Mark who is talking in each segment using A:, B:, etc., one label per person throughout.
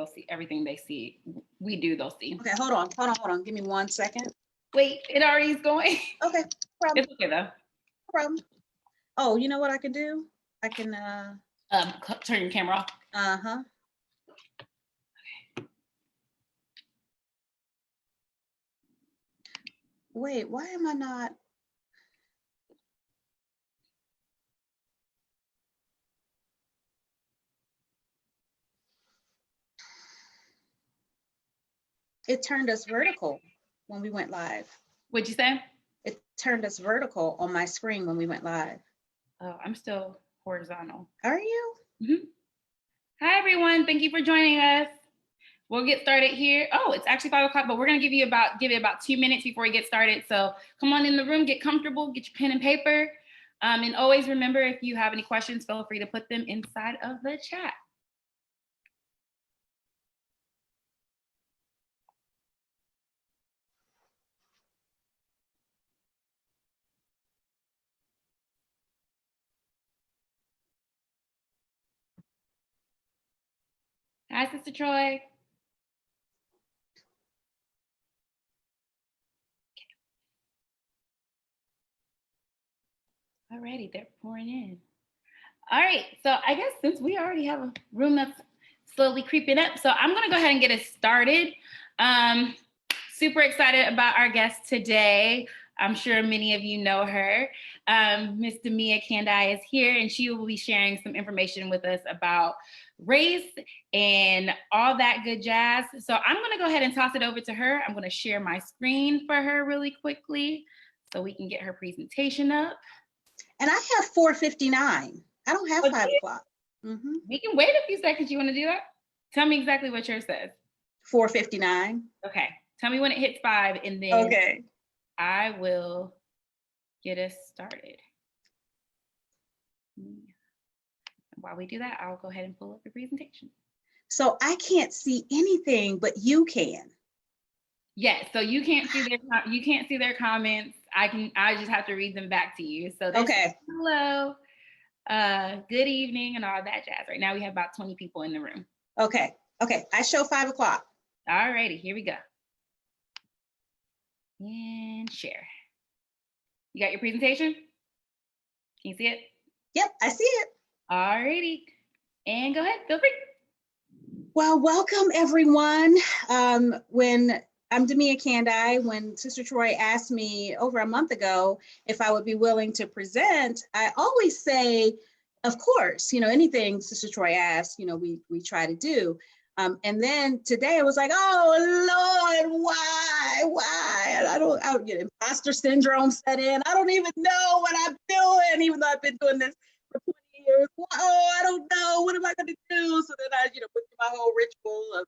A: they'll see everything they see. We do, they'll see.
B: Okay, hold on. Give me 1 second.
A: Wait, it already is going.
B: Okay, no problem.
A: It's okay though.
B: No problem. Oh, you know what I can do? I can
A: turn your camera off.
B: uh-huh. Wait, why am I not? It turned us vertical when we went live.
A: What'd you say?
B: It turned us vertical on my screen when we went live.
A: Oh, I'm still horizontal.
B: Are you?
A: Mm-hmm. Hi, everyone. Thank you for joining us. We'll get started here. Oh, it's actually 5 o'clock, but we're going to give it about 2 minutes before we get started. So come on in the room, get comfortable, get your pen and paper. And always remember, if you have any questions, feel free to put them inside of the chat. Hi, Sister Troy. Alrighty, they're pouring in. All right, so I guess since we already have a room that's slowly creeping up, so I'm gonna go ahead and get us started. Super excited about our guest today. I'm sure many of you know her. Miss Demia Kandi is here, and she will be sharing some information with us about race and all that good jazz. So I'm gonna go ahead and toss it over to her. I'm gonna share my screen for her really quickly so we can get her presentation up.
B: And I have 4:59. I don't have 5 o'clock. Mm-hmm.
A: We can wait a few seconds. You want to do that? Tell me exactly what yours says.
B: 4:59.
A: Okay. Tell me when it hits 5, and then
B: okay.
A: I will get us started. While we do that, I'll go ahead and pull up the presentation.
B: So I can't see anything, but you can.
A: Yes. So you can't see their comments. I just have to read them back to you. So
B: okay.
A: Hello. Good evening and all that jazz. Right now we have about 20 people in the room.
B: Okay. I show 5 o'clock.
A: All righty, here we go. And share. You got your presentation? Can you see it?
B: Yep, I see it.
A: All righty. And go ahead, feel free.
B: Well, welcome everyone. When I'm Demia Kandi, when Sister Troy asked me over a month ago if I would be willing to present, I always say, of course, anything Sister Troy asks, we try to do. And then today I was like, oh Lord, why? And I get imposter syndrome set in. I don't even know what I'm doing, even though I've been doing this for 20 years. Oh, I don't know, what am I gonna do? So then I, went through my whole ritual of,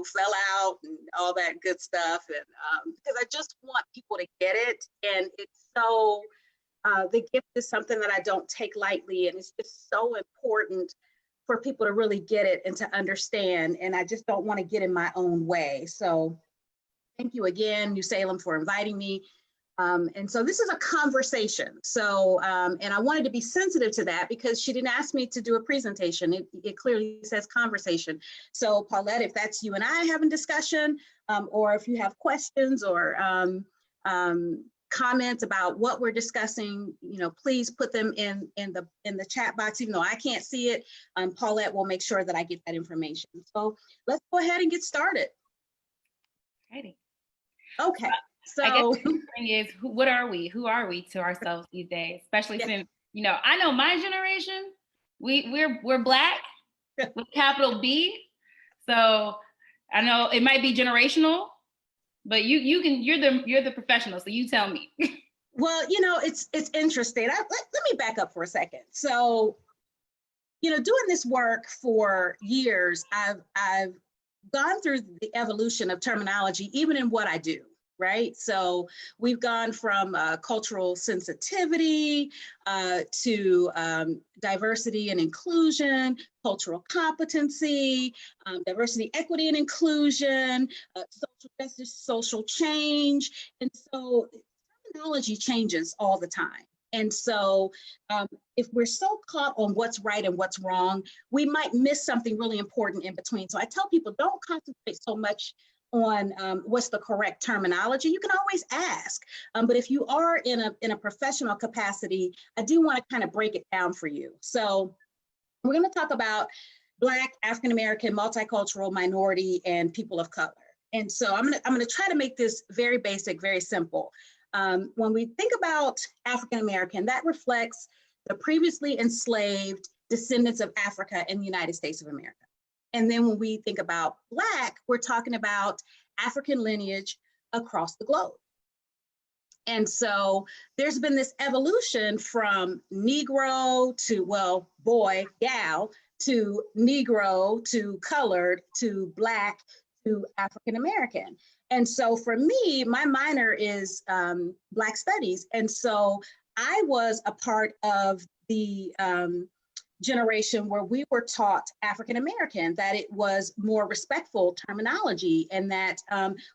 B: fell out and all that good stuff. And because I just want people to get it. And it's so, the gift is something that I don't take lightly. And it's just so important for people to really get it and to understand. And I just don't want to get in my own way. So thank you again, New Salem, for inviting me. And so this is a conversation. So, and I wanted to be sensitive to that because she didn't ask me to do a presentation. It clearly says conversation. So Paulette, if that's you and I having discussion, or if you have questions or comments about what we're discussing, please put them in the chat box, even though I can't see it. Paulette will make sure that I get that information. So let's go ahead and get started.
A: Righty.
B: Okay. So
A: I guess the thing is, what are we? Who are we to ourselves these days? Especially since, I know my generation, we're Black with capital B. So I know it might be generational, but you're the professional, so you tell me.
B: Well, it's interesting. Let me back up for a second. So, doing this work for years, I've gone through the evolution of terminology, even in what I do, right? So we've gone from cultural sensitivity to diversity and inclusion, cultural competency, diversity, equity, and inclusion, social justice, social change. And so terminology changes all the time. And so if we're so caught on what's right and what's wrong, we might miss something really important in between. So I tell people, don't concentrate so much on what's the correct terminology. You can always ask, but if you are in a professional capacity, I do want to kind of break it down for you. So we're going to talk about Black, African American, multicultural, minority, and people of color. And so I'm going to try to make this very basic, very simple. When we think about African American, that reflects the previously enslaved descendants of Africa in the United States of America. And then when we think about Black, we're talking about African lineage across the globe. And so there's been this evolution from Negro to, well, boy, gal, to Negro, to colored, to Black, to African American. And so for me, my minor is Black Studies. And so I was a part of the generation where we were taught African American, that it was more respectful terminology, and that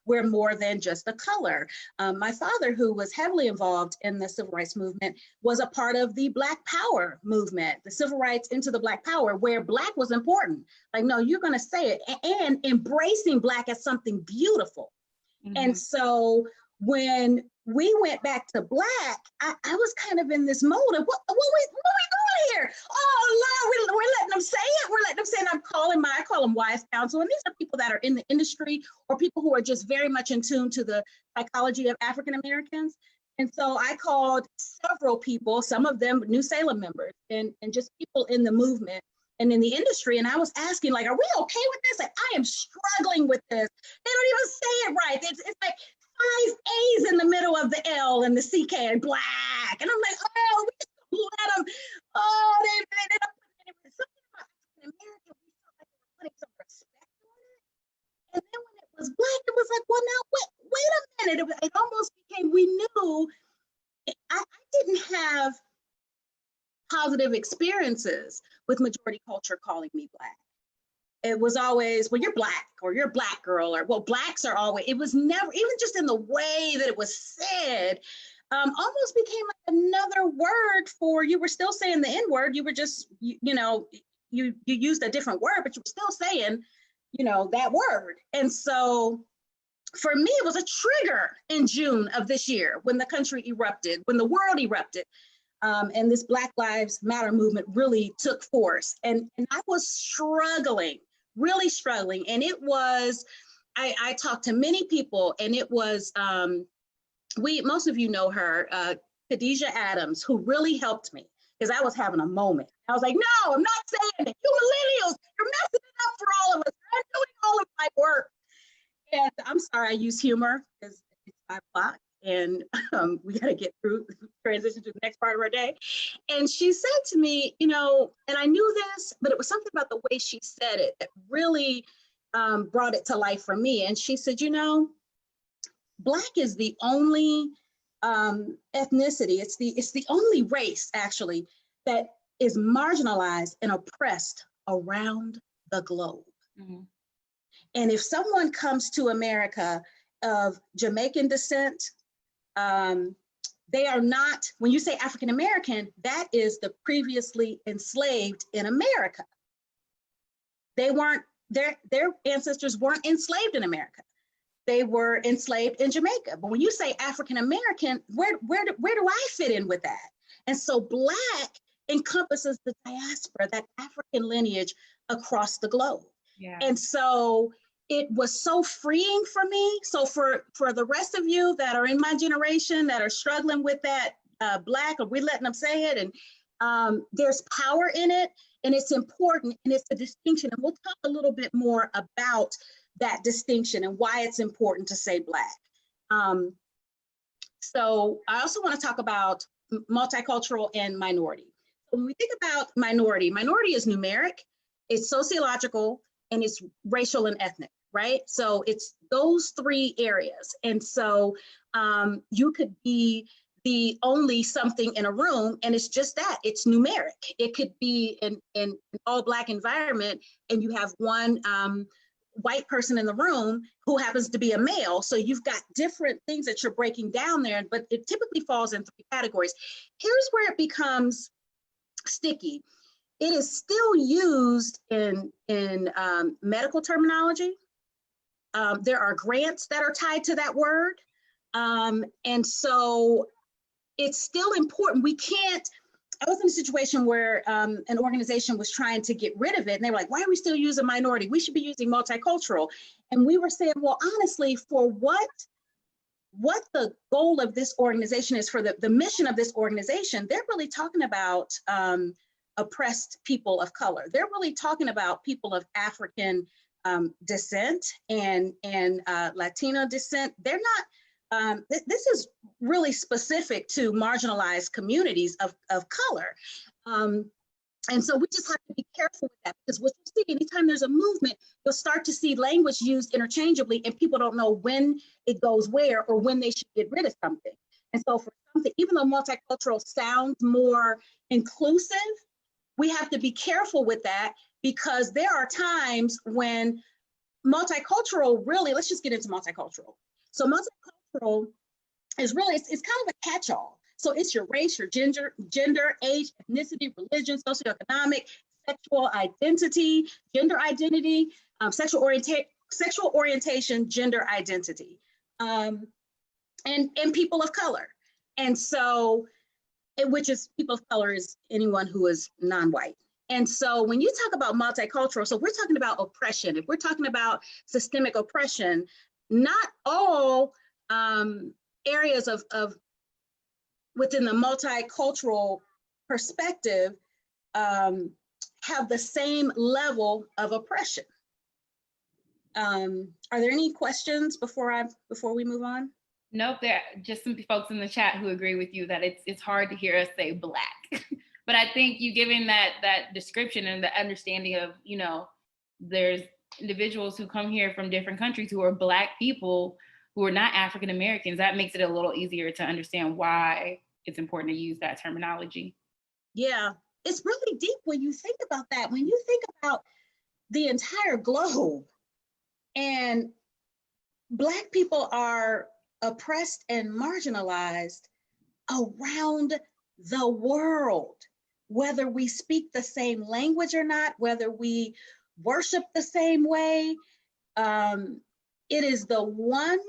B: we're more than just a color. My father, who was heavily involved in the civil rights movement, was a part of the Black Power movement, the civil rights into the Black Power, where Black was important. Like, no, you're going to say it, and embracing Black as something beautiful. Mm-hmm. And so when we went back to Black, I was kind of in this mode of what are we doing here? Oh Lord, we're letting them say it. We're letting them say it. I call them wise counsel. And these are people that are in the industry or people who are just very much in tune to the psychology of African Americans. And so I called several people, some of them New Salem members, and just people in the movement and in the industry. And I was asking, like, are we okay with this? Like, I am struggling with this. They don't even say it right. It's like 5 A's in the middle of the L and the CK and Black. And I'm like, oh, we just let them, oh, they don't put any, something about African American, we felt like they were putting some respect on it. And then when it was Black, it was like, well, now, wait a minute. It almost became, we knew, I didn't have positive experiences with majority culture calling me Black. It was always, well, you're Black, or you're a Black girl, or, well, Blacks are always, it was never, even just in the way that it was said, almost became like another word for, you were still saying the N-word, you were just, you used a different word, but you were still saying, that word. And so for me, it was a trigger in June of this year when the country erupted, when the world erupted. And this Black Lives Matter movement really took force. And I was struggling, really struggling. And it was, I talked to many people, and it was, most of you know her, Khadijah Adams, who really helped me, because I was having a moment. I was like, no, I'm not saying it. You millennials, you're messing it up for all of us. I'm doing all of my work. And I'm sorry I use humor, because it's 5 o'clock. And we got to get through, transition to the next part of our day. And she said to me, and I knew this, but it was something about the way she said it that really brought it to life for me. And she said, Black is the only ethnicity, it's the only race, actually, that is marginalized and oppressed around the globe. Mm-hmm. And if someone comes to America of Jamaican descent, they are not, when you say African American, that is the previously enslaved in America. They weren't, their ancestors weren't enslaved in America. They were enslaved in Jamaica. But when you say African American, where do I fit in with that? And so Black encompasses the diaspora, that African lineage across the globe. Yeah. And so it was so freeing for me. So for the rest of you that are in my generation that are struggling with that Black, or we letting them say it, and there's power in it, and it's important, and it's a distinction. And we'll talk a little bit more about that distinction and why it's important to say Black. So I also want to talk about multicultural and minority. When we think about minority is numeric, it's sociological, and it's racial and ethnic, right? So it's those 3 areas. And so you could be the only something in a room, and it's just that, it's numeric. It could be in an all Black environment, and you have one white person in the room who happens to be a male. So you've got different things that you're breaking down there, but it typically falls in 3 categories. Here's where it becomes sticky. It is still used in medical terminology. There are grants that are tied to that word. And so it's still important. I was in a situation where an organization was trying to get rid of it, and they were like, why are we still using minority? We should be using multicultural. And we were saying, well, honestly, for what the goal of this organization is, for the mission of this organization, they're really talking about oppressed people of color. They're really talking about people of African descent and Latino descent. They're not, this is really specific to marginalized communities of color. And so we just have to be careful with that, because what you see, anytime there's a movement, you'll start to see language used interchangeably, and people don't know when it goes where or when they should get rid of something. And so for something, even though multicultural sounds more inclusive, we have to be careful with that, because there are times when multicultural really, let's just get into multicultural. So multicultural is really, it's kind of a catch-all. So it's your race, your gender, age, ethnicity, religion, socioeconomic, sexual identity, gender identity, sexual orientation, gender identity, and people of color. And so, which is people of color is anyone who is non-white. And so when you talk about multicultural, so we're talking about oppression. If we're talking about systemic oppression, not all areas of within the multicultural perspective have the same level of oppression. Are there any questions before we move on?
A: Nope, there are just some folks in the chat who agree with you that it's hard to hear us say Black. But I think you giving that description and the understanding of, you know, there's individuals who come here from different countries who are Black people who are not African Americans, that makes it a little easier to understand why it's important to use that terminology.
B: Yeah, it's really deep when you think about that. When you think about the entire globe, and Black people are oppressed and marginalized around the world, whether we speak the same language or not, whether we worship the same way. It is the one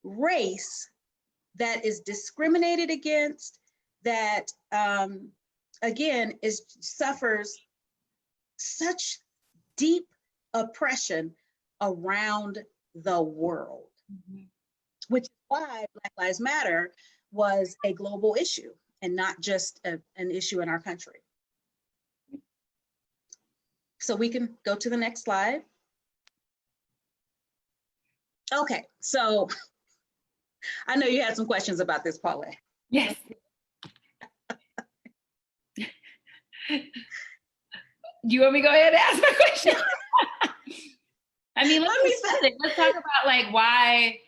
B: race that is discriminated against, that again suffers such deep oppression around the world. Mm-hmm. Which is why Black Lives Matter was a global issue and not just an issue in our country. So we can go to the next slide. Okay, so I know you had some questions about this, Paulette.
A: Yes. Do you want me to go ahead and ask my question? I mean, let's talk about like why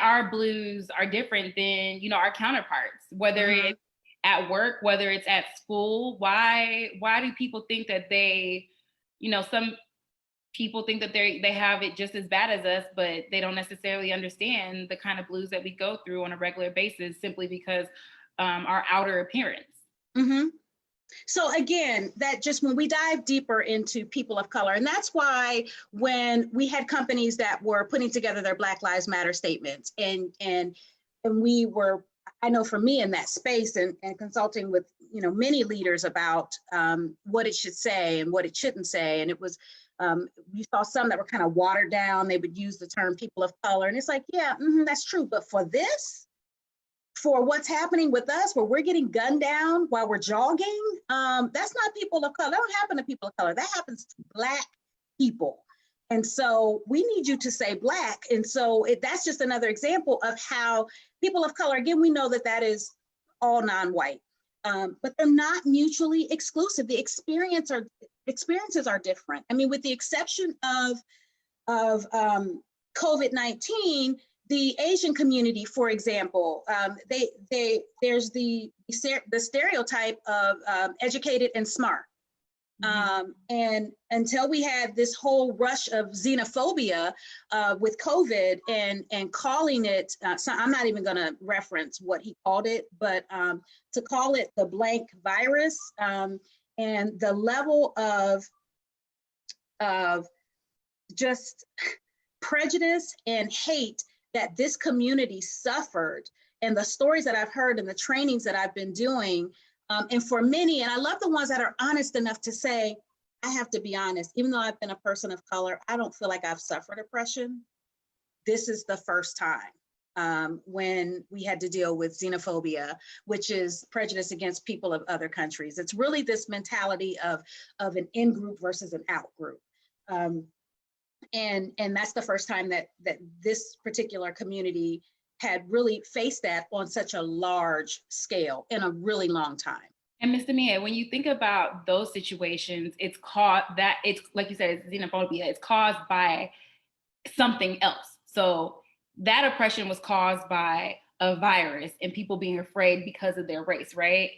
A: our blues are different than, you know, our counterparts, whether mm-hmm. it's at work, whether it's at school. Why do people think that they, you know, some people think that they have it just as bad as us, but they don't necessarily understand the kind of blues that we go through on a regular basis simply because our outer appearance. Mm-hmm.
B: So again, that just when we dive deeper into people of color, and that's why when we had companies that were putting together their Black Lives Matter statements, and we were, I know for me in that space and consulting with, you know, many leaders about what it should say and what it shouldn't say. And it was, you saw some that were kind of watered down. They would use the term people of color. And it's like, yeah, that's true. But for this, for what's happening with us, where we're getting gunned down while we're jogging, that's not people of color. That don't happen to people of color. That happens to Black people. And so we need you to say Black. And so that's just another example of how people of color, again, we know that is all non-white, but they're not mutually exclusive. The experiences are different. I mean, with the exception of COVID-19, the Asian community, for example, there's the stereotype of educated and smart. And until we had this whole rush of xenophobia with COVID and calling it, so I'm not even going to reference what he called it, but to call it the blank virus, and the level of just prejudice and hate that this community suffered, and the stories that I've heard and the trainings that I've been doing. And for many, and I love the ones that are honest enough to say, I have to be honest, even though I've been a person of color, I don't feel like I've suffered oppression. This is the first time when we had to deal with xenophobia, which is prejudice against people of other countries. It's really this mentality of an in-group versus an out-group. And that's the first time that this particular community had really faced that on such a large scale in a really long time.
A: And Ms. Demia, when you think about those situations, it's like you said, it's xenophobia. It's caused by something else. So that oppression was caused by a virus and people being afraid because of their race, right?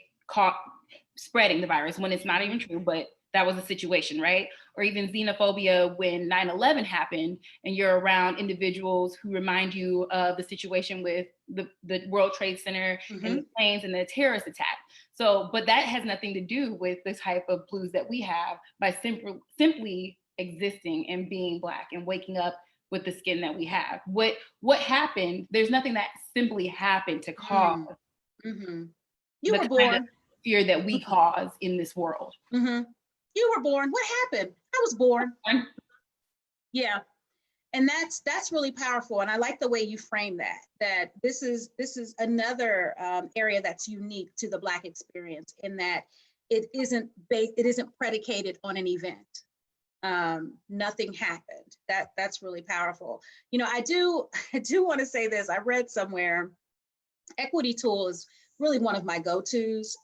A: Spreading the virus when it's not even true, but that was the situation, right? Or even xenophobia when 9/11 happened and you're around individuals who remind you of the situation with the World Trade Center and the planes and the terrorist attack. So, but that has nothing to do with the type of blues that we have by simply existing and being Black and waking up with the skin that we have. What happened? There's nothing that simply happened to cause
B: You were born.
A: Fear that we cause in this world.
B: You were born. What happened? I was born. Yeah. And that's really powerful. And I like the way you frame that this is another area that's unique to the Black experience, in that it isn't predicated on an event. Nothing happened. That's really powerful. You know, I do want to say this. I read somewhere, Equity Tool is really one of my go-tos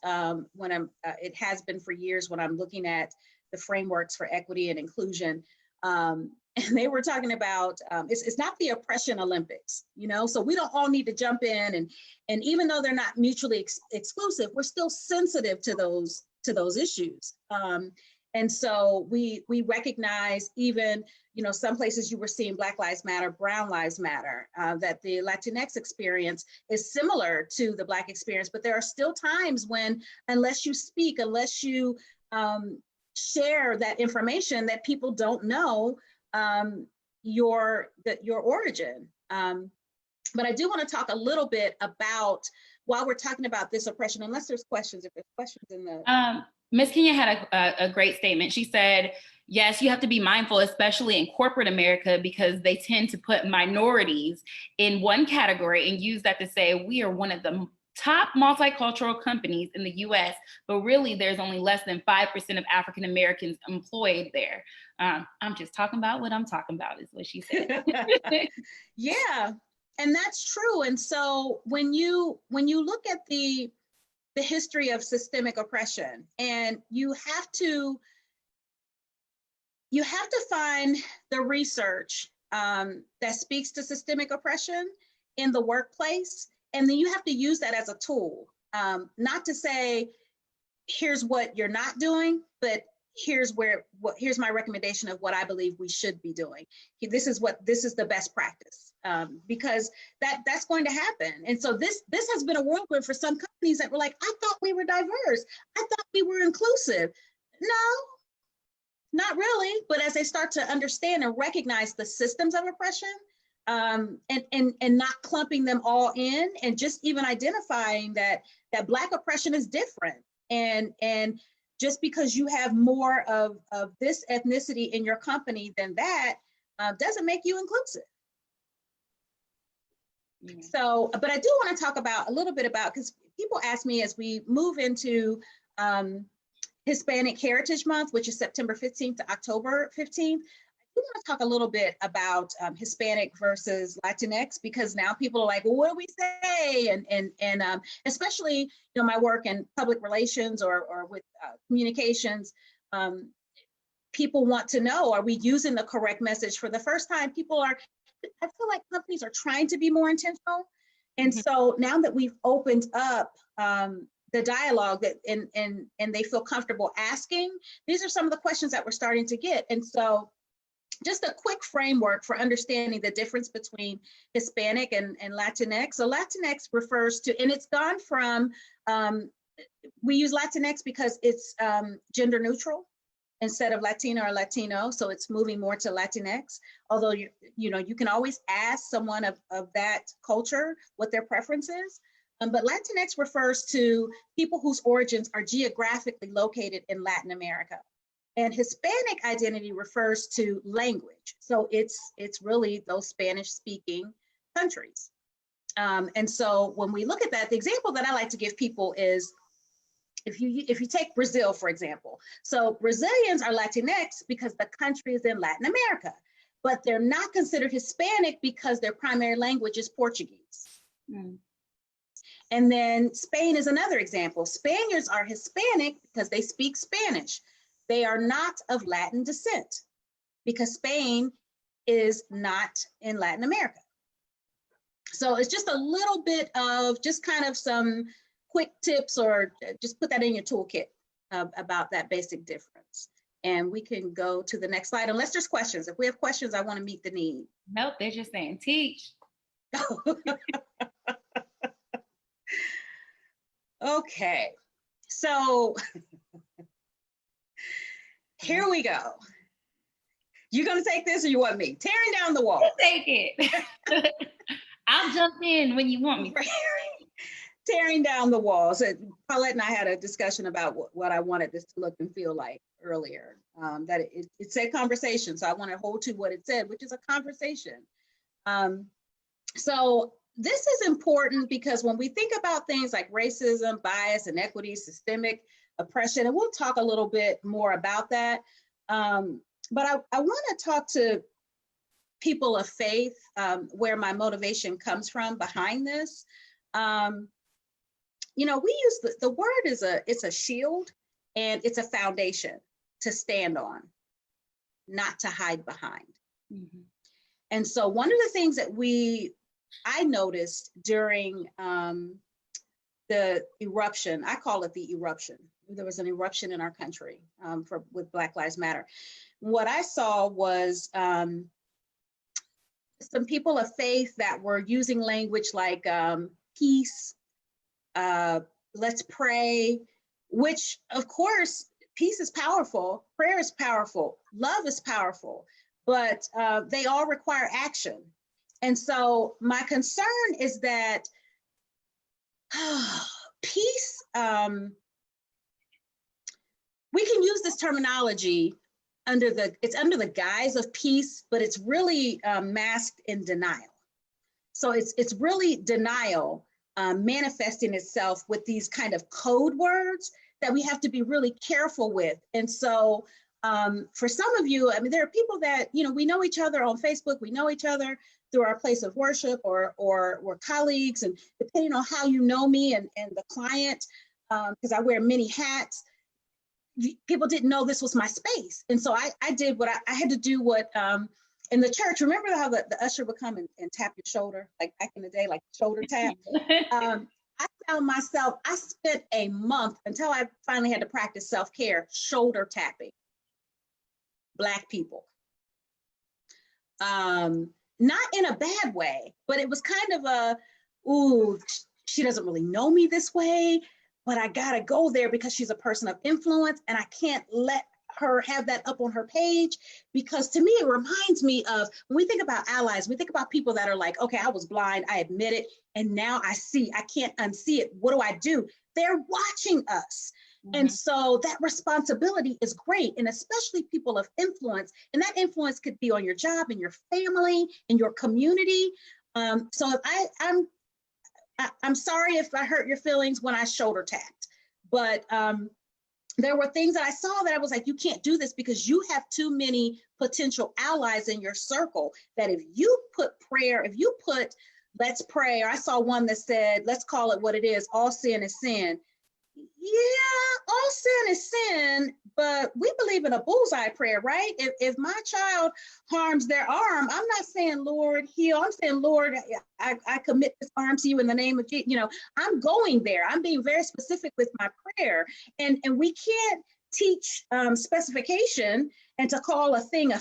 B: when it has been for years when I'm looking at the frameworks for equity and inclusion. And they were talking about, it's not the oppression Olympics, you know, so we don't all need to jump in, and even though they're not mutually exclusive, we're still sensitive to those issues. And so we recognize, even, you know, some places you were seeing Black Lives Matter, Brown Lives Matter, that the Latinx experience is similar to the Black experience, but there are still times when, unless you speak, unless you share that information, that people don't know your origin. But I do want to talk a little bit about, while we're talking about this oppression, unless there's questions, if there's questions in the...
A: Ms. Kenya had a great statement. She said, yes, you have to be mindful, especially in corporate America, because they tend to put minorities in one category and use that to say, we are one of the top multicultural companies in the US, but really there's only less than 5% of African Americans employed there. I'm just talking about what I'm talking about, is what she said.
B: Yeah, and that's true. And so when you look at the history of systemic oppression, and you have to find the research that speaks to systemic oppression in the workplace, and then you have to use that as a tool, not to say, here's what you're not doing, but here's my recommendation of what I believe we should be doing. This is the best practice, because that's going to happen. And so this has been a whirlwind for some companies that were like, I thought we were diverse. I thought we were inclusive. No, not really. But as they start to understand and recognize the systems of oppression, and not clumping them all in, and just even identifying that Black oppression is different. And just because you have more of this ethnicity in your company than that, doesn't make you inclusive. So, but I do want to talk about a little bit about, because people ask me as we move into Hispanic Heritage Month, which is September 15th to October 15th, I do want to talk a little bit about Hispanic versus Latinx, because now people are like, well, what do we say? And especially, you know, my work in public relations or with communications, people want to know, are we using the correct message? For the first time, I feel like companies are trying to be more intentional. And so now that we've opened up the dialogue that and they feel comfortable asking. These are some of the questions that we're starting to get. And so just a quick framework for understanding the difference between Hispanic and Latinx. So Latinx refers to, and it's gone from, we use Latinx because it's gender neutral instead of Latina or Latino. So it's moving more to Latinx, although you can always ask someone of that culture what their preference is. But Latinx refers to people whose origins are geographically located in Latin America. And Hispanic identity refers to language. So it's really those Spanish-speaking countries. And so when we look at that, the example that I like to give people is if you take Brazil, for example. So Brazilians are Latinx because the country is in Latin America, but they're not considered Hispanic because their primary language is Portuguese. Mm. And then Spain is another example. Spaniards are Hispanic because they speak Spanish. They are not of Latin descent because Spain is not in Latin America. So it's just a little bit of just kind of some quick tips, or just put that in your toolkit about that basic difference. And we can go to the next slide unless there's questions. If we have questions, I want to meet the need.
A: Nope, they're just saying teach.
B: Okay, so here we go. You gonna take this or you want me? Tearing down the wall.
A: Take it. I'll jump in when you want me.
B: Tearing down the walls. Paulette and I had a discussion about what I wanted this to look and feel like earlier. That it said conversation, so I want to hold to what it said, which is a conversation. So this is important because when we think about things like racism, bias, inequity, systemic oppression, and we'll talk a little bit more about that. But I want to talk to people of faith, where my motivation comes from behind this. We use the word it's a shield and it's a foundation to stand on, not to hide behind. Mm-hmm. And so one of the things that I noticed during the eruption, I call it the eruption. There was an eruption in our country with Black Lives Matter. What I saw was some people of faith that were using language like peace, let's pray, which of course, peace is powerful, prayer is powerful, love is powerful, but they all require action. And so my concern is that peace, we can use this terminology it's under the guise of peace, but it's really masked in denial. So it's really denial manifesting itself with these kind of code words that we have to be really careful with. And so for some of you, I mean, there are people that, we know each other on Facebook, we know each other through our place of worship or we're colleagues, and depending on how you know me and the client, because I wear many hats, people didn't know this was my space. And so I did what I had to do what in the church, remember how the usher would come and tap your shoulder, like back in the day, like shoulder tap? I found myself, I spent a month until I finally had to practice self-care, shoulder tapping Black people. Not in a bad way, but it was kind of ooh, she doesn't really know me this way, but I gotta go there because she's a person of influence and I can't let her have that up on her page, because to me, it reminds me of when we think about allies, we think about people that are like, okay, I was blind, I admit it, and now I see, I can't unsee it. What do? They're watching us. Mm-hmm. And so that responsibility is great, and especially people of influence, and that influence could be on your job, in your family, in your community. So if I'm sorry if I hurt your feelings when I shoulder tapped, but there were things that I saw that I was like, you can't do this because you have too many potential allies in your circle, that if you put prayer, if you put let's pray, or I saw one that said, let's call it what it is, all sin is sin. Yeah, all sin is sin, but we believe in a bullseye prayer, right? If my child harms their arm, I'm not saying, Lord, heal. I'm saying, Lord, I commit this arm to you in the name of Jesus. You know, I'm going there. I'm being very specific with my prayer. And we can't teach specification and to call a thing.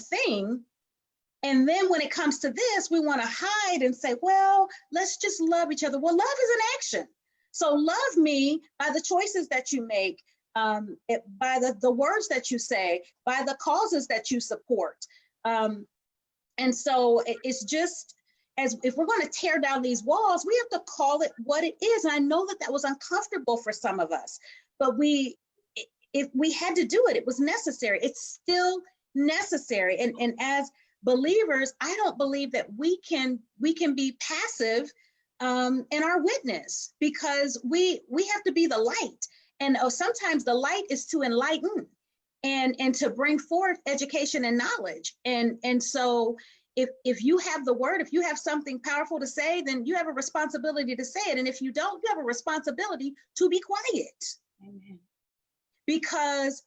B: And then when it comes to this, we want to hide and say, well, let's just love each other. Well, love is an action. So love me by the choices that you make, by the words that you say, by the causes that you support. And so it's just, as if we're going to tear down these walls, we have to call it what it is. And I know that that was uncomfortable for some of us, but if we had to do it, it was necessary. It's still necessary. And as believers, I don't believe that we can be passive in our witness, because we have to be the light. And sometimes the light is to enlighten and to bring forth education and knowledge. And so if you have the word, if you have something powerful to say, then you have a responsibility to say it. And if you don't, you have a responsibility to be quiet.
A: Amen.
B: Because,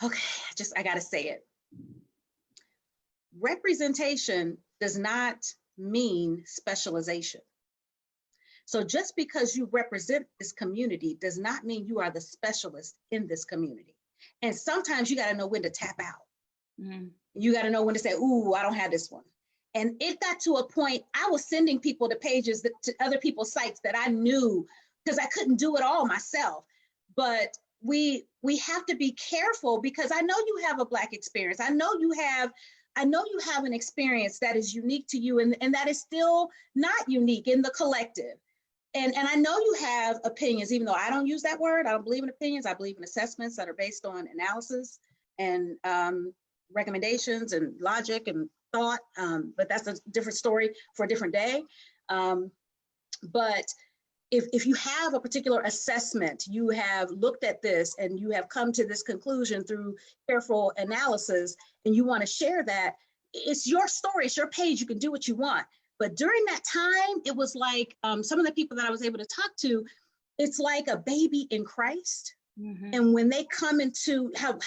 B: okay, I got to say it. Representation does not mean specialization. So just because you represent this community does not mean you are the specialist in this community. And sometimes you got to know when to tap out. Mm-hmm. You got to know when to say, ooh, I don't have this one. And it got to a point, I was sending people to pages to other people's sites that I knew, because I couldn't do it all myself. But we have to be careful, because I know you have a Black experience. I know you have an experience that is unique to you, and that is still not unique in the collective. And I know you have opinions, even though I don't use that word. I don't believe in opinions. I believe in assessments that are based on analysis and recommendations and logic and thought. But that's a different story for a different day. But if you have a particular assessment, you have looked at this and you have come to this conclusion through careful analysis, and you want to share that, it's your story, it's your page, you can do what you want. But during that time, it was like some of the people that I was able to talk to, it's like a baby in Christ. Mm-hmm. And when they come into how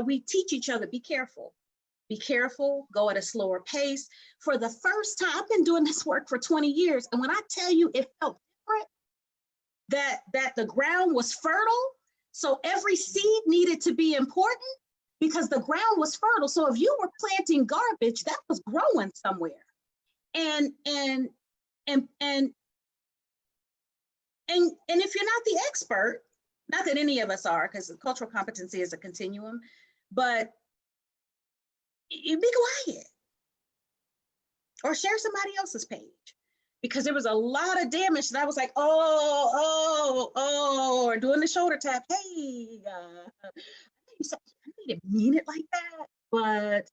B: we teach each other, be careful, go at a slower pace. For the first time, I've been doing this work for 20 years. And when I tell you it felt different, that the ground was fertile. So every seed needed to be important because the ground was fertile. So if you were planting garbage, that was growing somewhere. And if you're not the expert, not that any of us are, because cultural competency is a continuum, but you be quiet or share somebody else's page, because there was a lot of damage that I was like, or doing the shoulder tap. Hey, I didn't mean it like that, but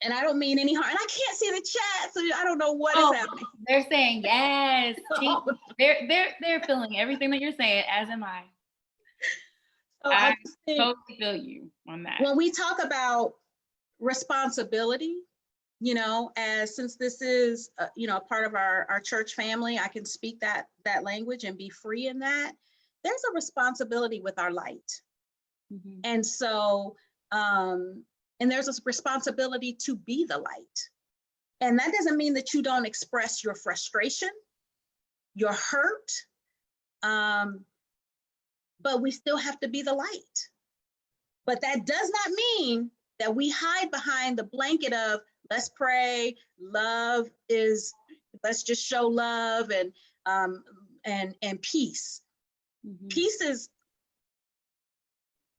B: and I don't mean any harm. And I can't see the chat, so I don't know what is happening.
A: They're saying yes. They're feeling everything that you're saying, as am I. So I totally feel you on that.
B: When we talk about responsibility, since this is a part of our church family, I can speak that language and be free in that. There's a responsibility with our light. Mm-hmm. And so and there's a responsibility to be the light. And that doesn't mean that you don't express your frustration, your hurt, but we still have to be the light. But that does not mean that we hide behind the blanket of let's pray, love is, let's just show love and peace. Mm-hmm. Peace is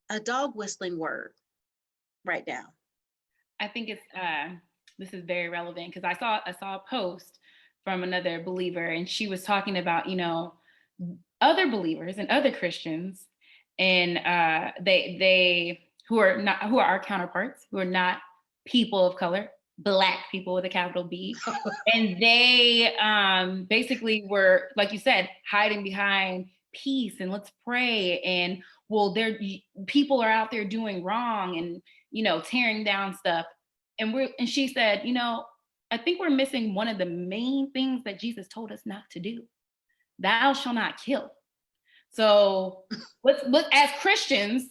B: a dog whistling word right now.
A: I think it's this is very relevant, because I saw a post from another believer, and she was talking about other believers and other Christians, and they who are our counterparts, who are not people of color, Black people with a capital B, and they basically were, like you said, hiding behind peace and let's pray, and people are out there doing wrong and tearing down stuff, and she said, I think we're missing one of the main things that Jesus told us not to do. Thou shalt not kill. So let's as Christians,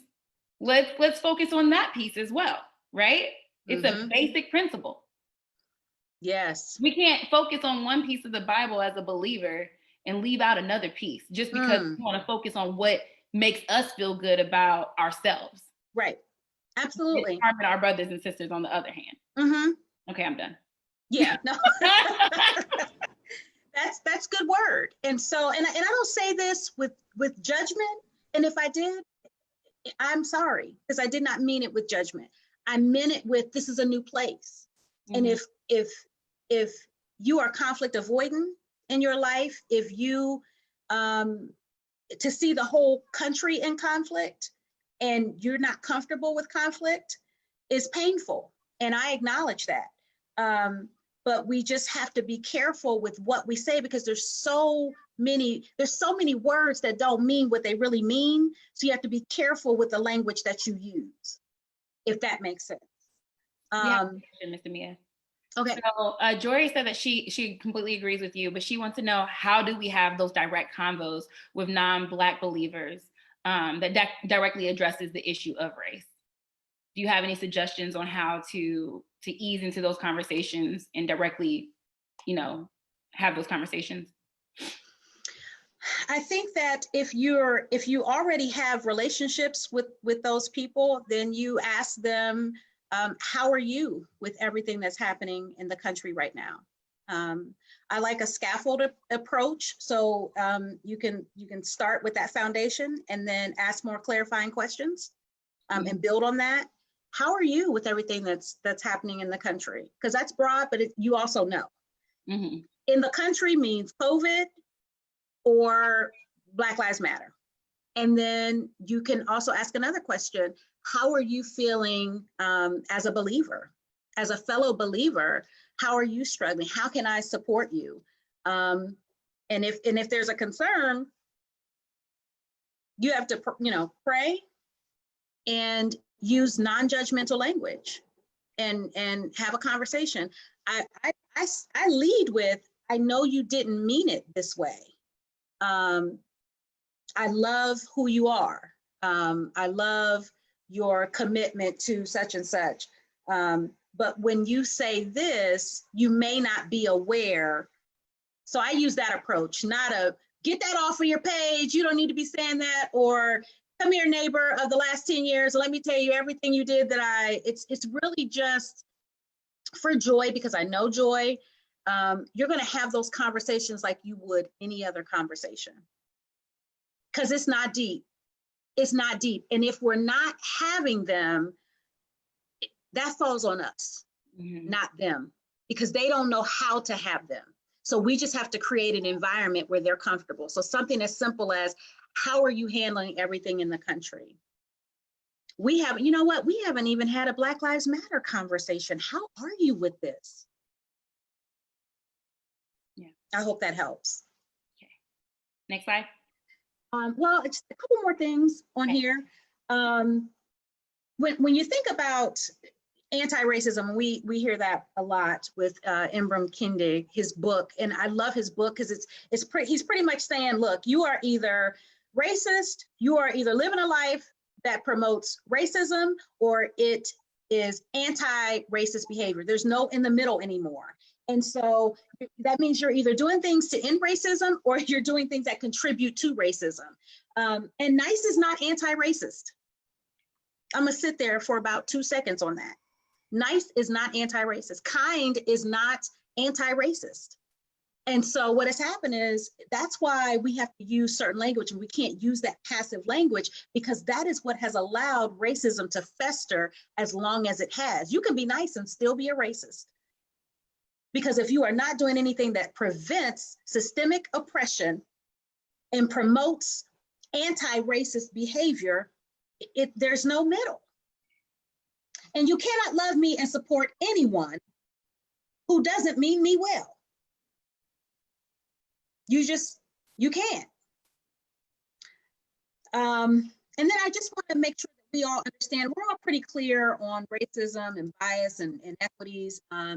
A: let's focus on that piece as well, right? It's a basic principle.
B: Yes.
A: We can't focus on one piece of the Bible as a believer and leave out another piece just because we want to focus on what makes us feel good about ourselves.
B: Right. Absolutely.
A: Harming our brothers and sisters on the other hand. Okay, I'm done.
B: Yeah. No. That's good word. And so, and I don't say this with judgment. And if I did, I'm sorry, because I did not mean it with judgment. I meant it with, this is a new place. And if you are conflict avoidant in your life, if you to see the whole country in conflict and you're not comfortable with conflict is painful. And I acknowledge that. But we just have to be careful with what we say, because there's so many words that don't mean what they really mean. So you have to be careful with the language that you use, if that makes sense.
A: Miss Demia.
B: Okay.
A: So Jory said that she completely agrees with you, but she wants to know, how do we have those direct convos with non-Black believers that directly addresses the issue of race? Do you have any suggestions on how to ease into those conversations and directly, have those conversations?
B: I think that if you already have relationships with those people, then you ask them, how are you with everything that's happening in the country right now? I like a scaffold approach. So you can start with that foundation and then ask more clarifying questions and build on that. How are you with everything that's happening in the country? Because that's broad, but you also know. In the country means COVID or Black Lives Matter. And then you can also ask another question. How are you feeling as a believer, as a fellow believer? How are you struggling? How can I support you? And if there's a concern, you have to, pray and use non-judgmental language and have a conversation. I lead with, I know you didn't mean it this way. I love who you are. I love your commitment to such and such. But when you say this, you may not be aware. So I use that approach, not a get that off of your page. You don't need to be saying that, or come here, neighbor of the last 10 years. Let me tell you everything you did it's really just for Joy, because I know Joy. You're going to have those conversations like you would any other conversation, because it's not deep. It's not deep. And if we're not having them, that falls on us, not them, because they don't know how to have them. So we just have to create an environment where they're comfortable. So something as simple as, how are you handling everything in the country? We haven't even had a Black Lives Matter conversation. How are you with this?
A: Yeah.
B: I hope that helps.
A: Okay. Next slide.
B: Well, it's a couple more things on here. When you think about anti-racism, we hear that a lot with Ibram Kendi, his book, and I love his book because he's pretty much saying, look, you are either racist, you are either living a life that promotes racism, or it is anti-racist behavior. There's no in the middle anymore. And so that means you're either doing things to end racism, or you're doing things that contribute to racism. And NICE is not anti-racist. I'm gonna sit there for about 2 seconds on that. NICE is not anti-racist. KIND is not anti-racist. And so what has happened is, that's why we have to use certain language, and we can't use that passive language, because that is what has allowed racism to fester as long as it has. You can be nice and still be a racist. Because if you are not doing anything that prevents systemic oppression and promotes anti-racist behavior, there's no middle. And you cannot love me and support anyone who doesn't mean me well. You can't. And then I just want to make sure that we all understand, we're all pretty clear on racism and bias and inequities. I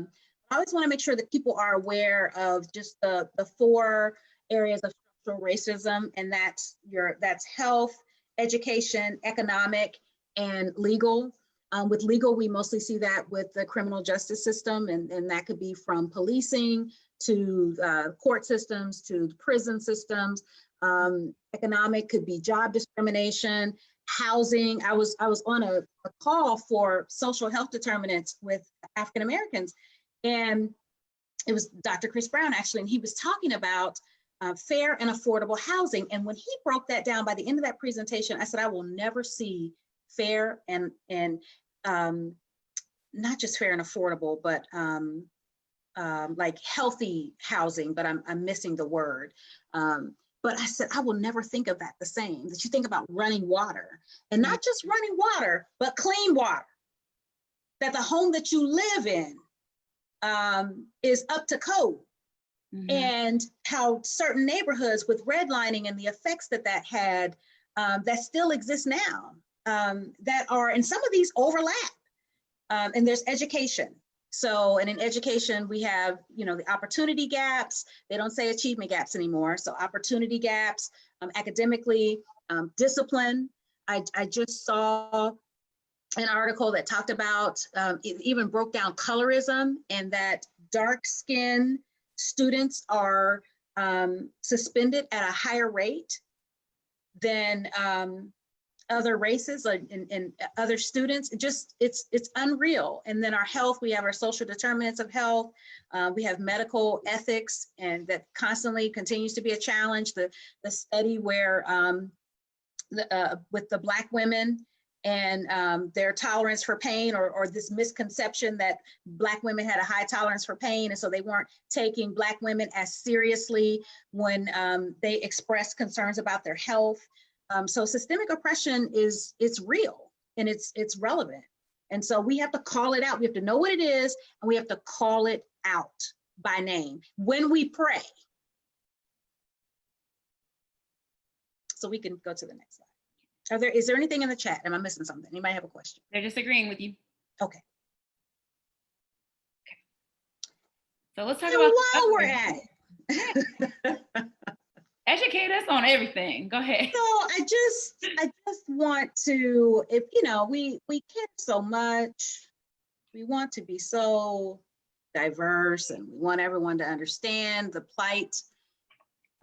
B: I always want to make sure that people are aware of just the 4 areas of structural racism, and that's health, education, economic, and legal. With legal, we mostly see that with the criminal justice system, and that could be from policing to court systems to prison systems. Economic could be job discrimination, housing. I was on a call for social health determinants with African Americans, and it was Dr. Chris Brown actually, and he was talking about fair and affordable housing. And when he broke that down, by the end of that presentation, I said, I will never see fair and not just fair and affordable, but like healthy housing, but I'm missing the word. But I said, I will never think of that the same, that you think about running water, and not just running water, but clean water, that the home that you live in is up to code. And how certain neighborhoods with redlining and the effects that had, that still exist now, that are, and some of these overlap. And there's education. So, and in education, we have, the opportunity gaps. They don't say achievement gaps anymore. So opportunity gaps, academically, discipline. I just saw an article that talked about, it even broke down colorism, and that dark skin students are suspended at a higher rate than other races and other students. It's unreal. And then our health, we have our social determinants of health. We have medical ethics, and that constantly continues to be a challenge. The study where with the Black women and their tolerance for pain, or this misconception that Black women had a high tolerance for pain, and so they weren't taking Black women as seriously when they expressed concerns about their health. So systemic oppression it's real, and it's relevant. And so we have to call it out. We have to know what it is, and we have to call it out by name when we pray. So we can go to the next slide. Is there anything in the chat? Am I missing something? Anybody have a question?
A: They're disagreeing with you.
B: Okay.
A: So let's talk
B: and
A: about
B: while we're at it.
A: Educate us on everything. Go ahead.
B: So I just want to, if we care so much, we want to be so diverse, and we want everyone to understand the plight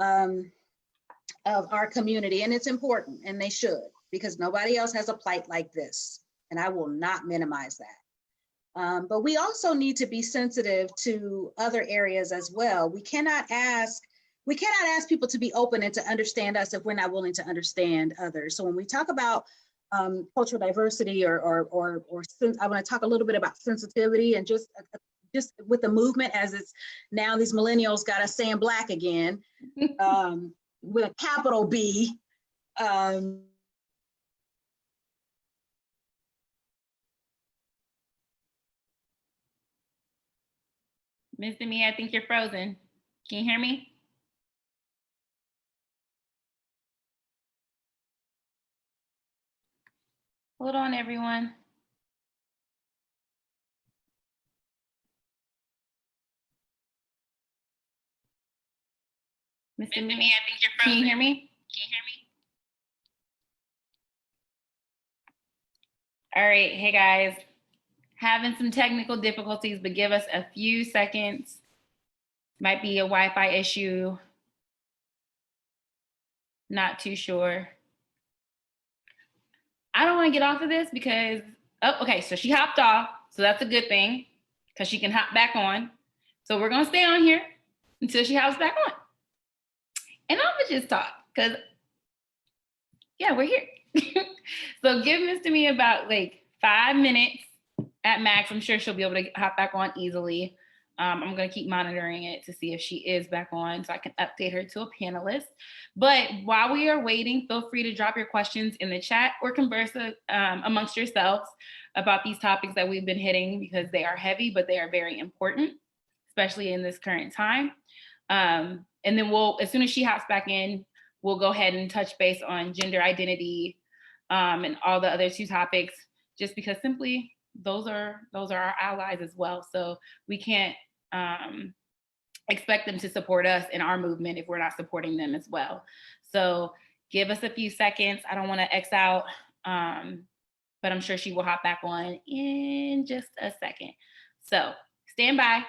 B: of our community, and it's important, and they should, because nobody else has a plight like this, and I will not minimize that. But we also need to be sensitive to other areas as well. We cannot ask people to be open and to understand us if we're not willing to understand others. So when we talk about cultural diversity, or I want to talk a little bit about sensitivity, and just with the movement, as it's now these millennials got us saying Black again, with a capital B.
A: Ms. Demia, I think you're frozen. Can you hear me? Hold on, everyone. Ms. Demia, I think you're frozen. Can you hear me? All right, hey guys. Having some technical difficulties, but give us a few seconds. Might be a Wi-Fi issue. Not too sure. I don't want to get off of this because, okay, so she hopped off. So that's a good thing, because she can hop back on. So we're going to stay on here until she hops back on. And I'm going to just talk, because, yeah, we're here. So give Ms. Demia about like 5 minutes at max. I'm sure she'll be able to hop back on easily. I'm going to keep monitoring it to see if she is back on, so I can update her to a panelist. But while we are waiting, feel free to drop your questions in the chat, or converse amongst yourselves about these topics that we've been hitting, because they are heavy, but they are very important, especially in this current time. And then as soon as she hops back in, we'll go ahead and touch base on gender identity and all the other 2 topics, just because simply those are our allies as well. So we can't expect them to support us in our movement if we're not supporting them as well. So give us a few seconds. I don't want to X out, but I'm sure she will hop back on in just a second. So stand by.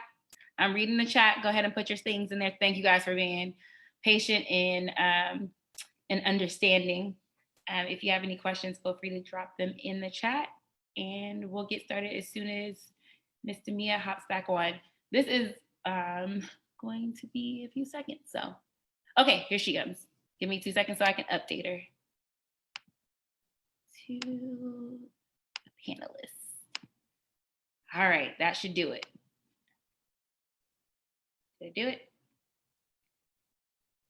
A: I'm reading the chat. Go ahead and put your things in there. Thank you guys for being patient and understanding. If you have any questions, feel free to drop them in the chat, and we'll get started as soon as Miss Demia hops back on. This is going to be a few seconds. So, okay, here she comes. Give me 2 seconds so I can update her to the panelists. All right, that should do it. Did I do it?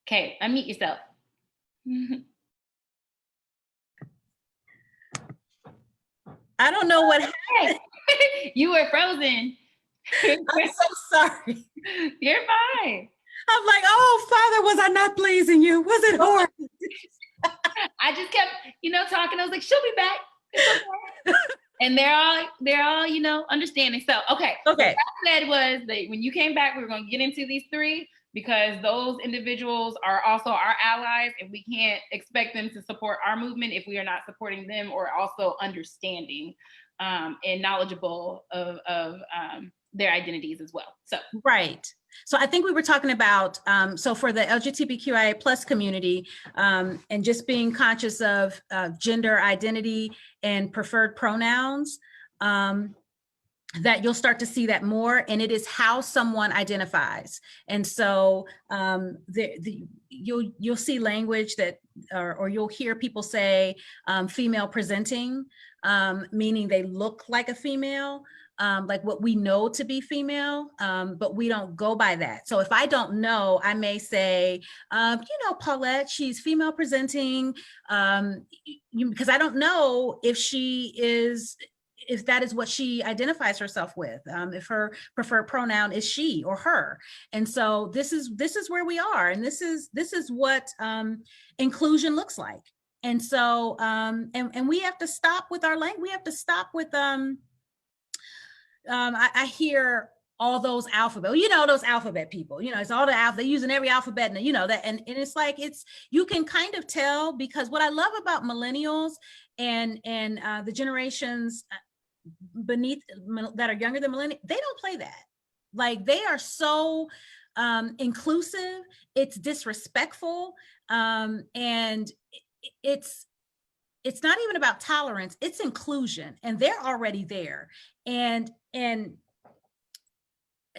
A: Okay, unmute yourself.
C: I don't know what happened.
A: You were frozen.
C: I'm so sorry.
A: You're fine.
C: I'm like, oh, Father, was I not pleasing you? Was it hard?
A: I just kept, talking. I was like, she'll be back. It's okay. And they're all, understanding. So, okay. What I said was that when you came back, we were going to get into these three because those individuals are also our allies, and we can't expect them to support our movement if we are not supporting them or also understanding and knowledgeable of their identities as well. So
C: right. So I think we were talking about, so for the LGBTQIA plus community, and just being conscious of gender identity and preferred pronouns, that you'll start to see that more, and it is how someone identifies. And so you'll see language that, or you'll hear people say female presenting, meaning they look like a female. Like what we know to be female, but we don't go by that. So if I don't know, I may say, Paulette, she's female presenting, because I don't know if that is what she identifies herself with, if her preferred pronoun is she or her. And so this is where we are, and this is what inclusion looks like. And so and we have to stop with our language. We have to stop with I hear all those alphabet, those alphabet people, it's all the alphabet, they're using every alphabet, and that, and it's like, you can kind of tell, because what I love about millennials and the generations beneath that are younger than millennials, they don't play that. Like, they are so inclusive, it's disrespectful, and it's not even about tolerance, it's inclusion, and they're already there. And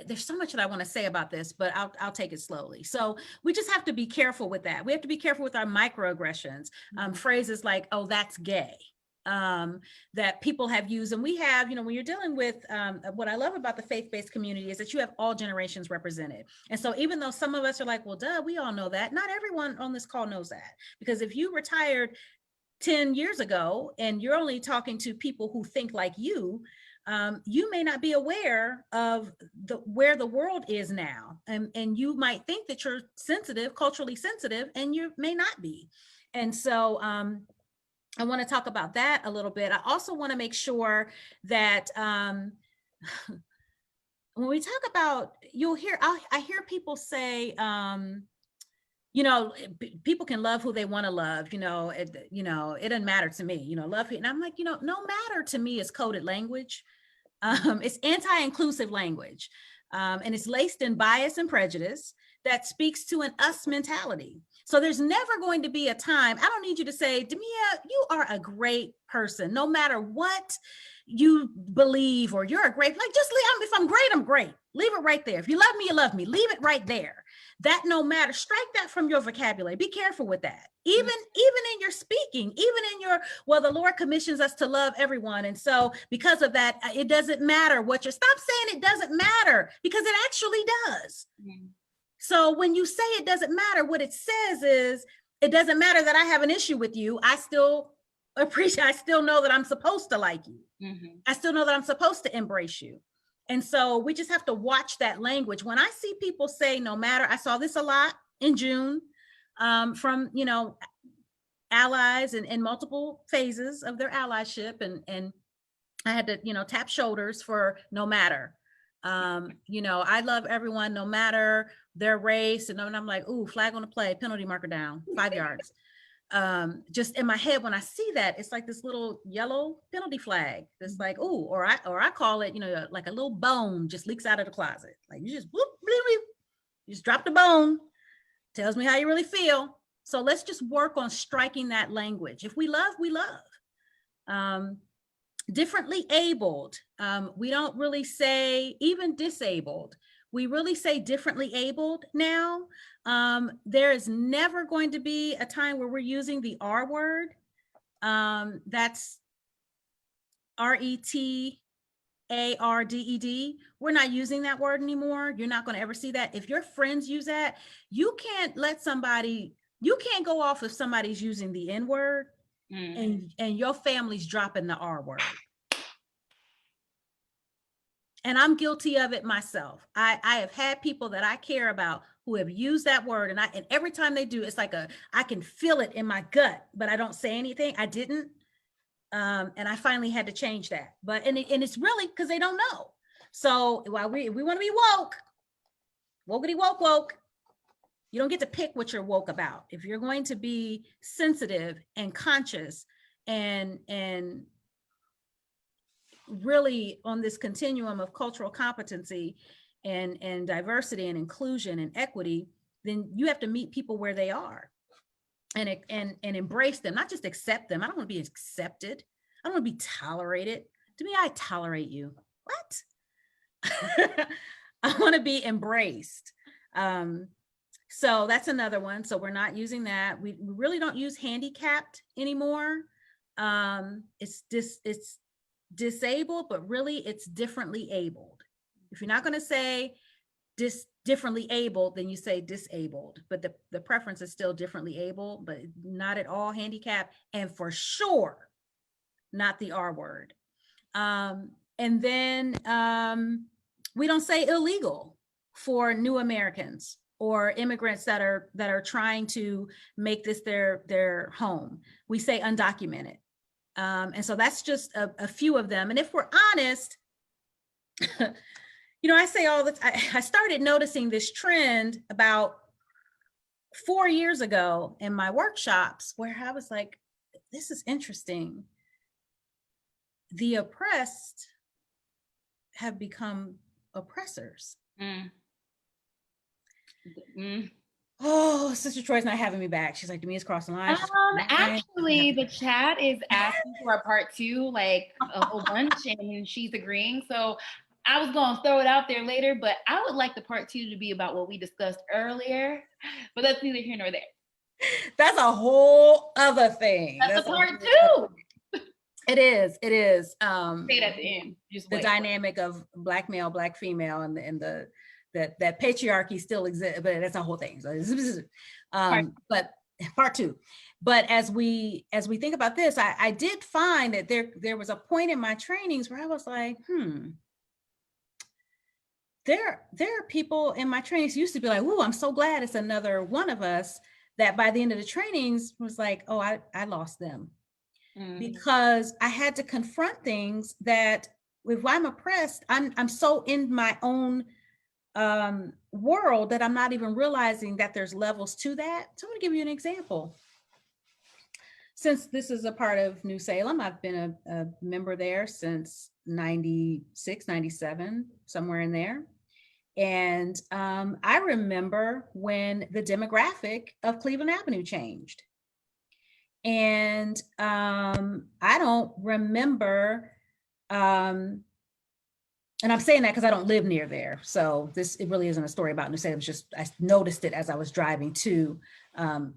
C: there's so much that I want to say about this, but I'll take it slowly. So we just have to be careful with that. We have to be careful with our microaggressions, phrases like, oh, that's gay, that people have used. And we have, when you're dealing with, what I love about the faith-based community is that you have all generations represented. And so even though some of us are like, well, duh, we all know that, not everyone on this call knows that. Because if you retired 10 years ago and you're only talking to people who think like you may not be aware of where the world is now. And you might think that you're sensitive, culturally sensitive, and you may not be. And so I want to talk about that a little bit. I also want to make sure that when we talk about, I hear people say, people can love who they want to love, it doesn't matter to me, love it. And I'm like, no matter to me is coded language. It's anti-inclusive language. And it's laced in bias and prejudice that speaks to an us mentality. So there's never going to be a time, I don't need you to say, Demia, you are a great person, no matter what you believe, or you're a great, like, just leave, if I'm great, I'm great. Leave it right there. If you love me, you love me. Leave it right there. That no matter, strike that from your vocabulary. Be careful with that. Even in your speaking, even in your, well, the Lord commissions us to love everyone. And so because of that, it doesn't matter what stop saying it doesn't matter, because it actually does. Mm-hmm. So when you say it doesn't matter, what it says is, it doesn't matter that I have an issue with you. I still know that I'm supposed to like you. Mm-hmm. I still know that I'm supposed to embrace you. And so we just have to watch that language. When I see people say no matter, I saw this a lot in June from, allies in multiple phases of their allyship. And I had to, tap shoulders for no matter. You know, I love everyone, no matter their race. And I'm like, ooh, flag on the play, penalty marker down, 5 yards. Just in my head, when I see that, it's like this little yellow penalty flag. It's like, ooh, or I call it, you know, like a little bone just leaks out of the closet. Like you just whoop, bleep, bleep, you just drop the bone, tells me how you really feel. So let's just work on striking that language. If we love, we love. Differently abled. We don't really say even disabled. We really say differently abled now. There is never going to be a time where we're using the R word. That's RETARDED. We're not using that word anymore. You're not going to ever see that. If your friends use that, you can't go off if somebody's using the N word and your family's dropping the R word. And I'm guilty of it myself. I have had people that I care about who have used that word, and every time they do, it's like I can feel it in my gut, but I don't say anything. I didn't. And I finally had to change that. But it's really because they don't know. So while we want to be woke, wokety woke, you don't get to pick what you're woke about. If you're going to be sensitive and conscious and really on this continuum of cultural competency and diversity and inclusion and equity, then you have to meet people where they are and embrace them, not just accept them. I don't want to be accepted. I don't want to be tolerated. To me, I tolerate you. What? I want to be embraced. So that's another one. So we're not using that. We really don't use handicapped anymore. It's disabled, but really it's differently abled. If you're not going to say differently abled, then you say disabled, but the preference is still differently able, but not at all handicapped, and for sure not the R word. And then we don't say illegal for new Americans or immigrants that are trying to make this their home. We say undocumented. And so that's just a few of them. And if we're honest, you know, I say all the time, I started noticing this trend about 4 years ago in my workshops where I was like, this is interesting. The oppressed have become oppressors. Oh, Sister Troy's not having me back. She's like, Demia's crossing the line.
A: Actually, the chat is asking for a part 2, like a whole bunch, and she's agreeing. So I was going to throw it out there later, but I would like the part 2 to be about what we discussed earlier, but that's neither here nor there.
C: That's a whole other thing.
A: That's a part 2.
C: It is.
A: Say it at the end. Just
C: the dynamic of Black male, Black female, and the that patriarchy still exists, but that's a whole thing. So, but part 2. But as we think about this, I did find that there was a point in my trainings where I was like, there are people in my trainings used to be like, "Ooh, I'm so glad it's another one of us." That by the end of the trainings was like, "Oh, I lost them," because I had to confront things that if I'm oppressed, I'm so in my own world that I'm not even realizing that there's levels to that. So I'm going to give you an example. Since this is a part of New Salem, I've been a member there since 96, 97, somewhere in there. And I remember when the demographic of Cleveland Avenue changed. And I don't remember, and I'm saying that because I don't live near there. So it really isn't a story about New Salem. It's just, I noticed it as I was driving to